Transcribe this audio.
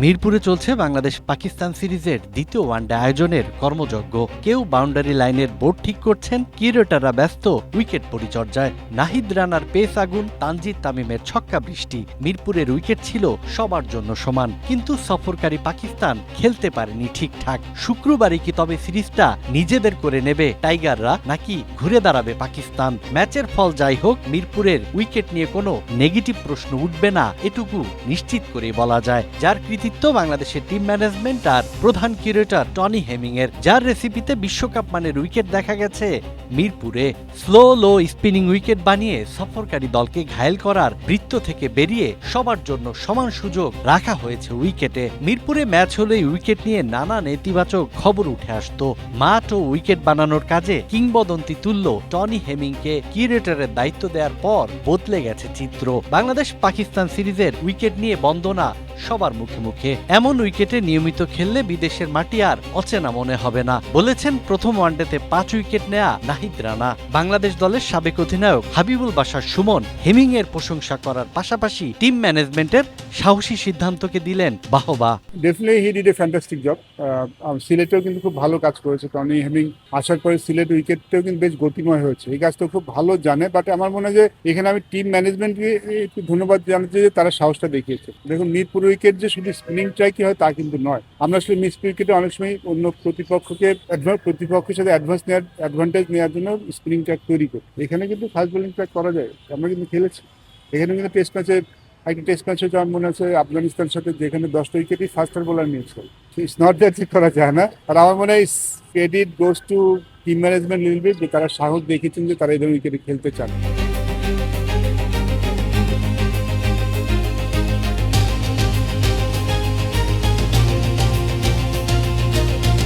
মিরপুরে চলছে বাংলাদেশ পাকিস্তান সিরিজের দ্বিতীয় ওয়ানডে আয়োজনের কর্মযজ্ঞ। কেউ বাউন্ডারি লাইনের বোর্ড ঠিক করছেন, কিউরেটাররা ব্যস্ত উইকেট পরিচর্যায়। নাহিদ রানার পেস আগুন, তানজিদ তামিমের ছক্কা বৃষ্টি। মিরপুরের উইকেট ছিল সবার জন্য সমান, কিন্তু সফরকারী পাকিস্তান খেলতে পারেনি ঠিকঠাক। শুক্রবারই কি তবে সিরিজটা নিজেদের করে নেবে টাইগাররা, নাকি ঘুরে দাঁড়াবে পাকিস্তান? ম্যাচের ফল যাই হোক, মিরপুরের উইকেট নিয়ে কোনো নেগেটিভ প্রশ্ন উঠবে না, এটুকু নিশ্চিত করে বলা যায়। যার কৃতিত্ব বাংলাদেশের টিম ম্যানেজমেন্ট আর প্রধান কিউরেটর টনি হেমিং এর, যার রেসিপিতে বিশ্বকাপ মানের উইকেট দেখা গেছে মিরপুরে। স্লো স্পিনিং উইকেট বানিয়ে সফরকারী দলকে ঘায়েল করার বৃত্ত থেকে বেরিয়ে সবার জন্য সমান সুযোগ রাখা হয়েছে উইকেটে। মিরপুরে ম্যাচ হলেই উইকেট নিয়ে নানা নেতিবাচক খবর উঠে আসতো। মাঠ ও উইকেট বানানোর কাজে কিংবদন্তি তুল্য টনি হেমিংকে কিউরেটরের দায়িত্ব দেওয়ার পর বদলে গেছে চিত্র। বাংলাদেশ পাকিস্তান সিরিজের উইকেট নিয়ে বন্দনা সবার মুখে মুখে। এমন উইকেটে নিয়মিত খেললে বিদেশের মাটি আর অচেনা মনে হবে না, বলেছেন প্রথম ওয়ানডেতে 5 উইকেট নেয়া নাহিদ রানা। বাংলাদেশ দলের সাবেক অধিনায়ক হাবিবুল বাশার সুমন হেমিং এর প্রশংসা করার পাশাপাশি টিম ম্যানেজমেন্টের সাহসী সিদ্ধান্তকে দিলেন বাহবা। Definitely he did a fantastic job. সিলেটেও কিন্তু খুব ভালো কাজ করেছে টনি হেমিং। আসার পরে সিলেট উইকেটটাও কিন্তু বেশ গতিময় হয়েছে, এই কাজটা খুব ভালো জানে। বাট আমার মনে হয় যে এখানে আমি টিম ম্যানেজমেন্টকে একটু ধন্যবাদ জানাচ্ছি যে তারা সাহসটা দেখিয়েছে। দেখুন, মিরপুর উইকেট যে শুধু স্পিনিং ট্রাই হয় তা কিন্তু নয়। আমরা আসলে মিস উইকেটে অনেক সময় অন্য প্রতিপক্ষের সাথে অ্যাডভান্টেজ নেওয়ার জন্য স্পিনিং ট্র্যাক তৈরি করি। এখানে কিন্তু ফাস্ট বোলিং ট্র্যাক করা যায়, আমরা কিন্তু খেলেছি। এখানে কিন্তু টেস্ট ম্যাচ হচ্ছে আমার মনে হচ্ছে আফগানিস্তানের সাথে, যেখানে 10টা উইকেটই ফাস্টার বোলার নিয়েছিল। ইটস নট দ্যাট ঠিক করা যায় না। আর আমার মনে হয় credit goes to team management little bit, যে তারা সাহস দেখিয়েছেন যে তারা এই ধরনের উইকেটে খেলতে চান।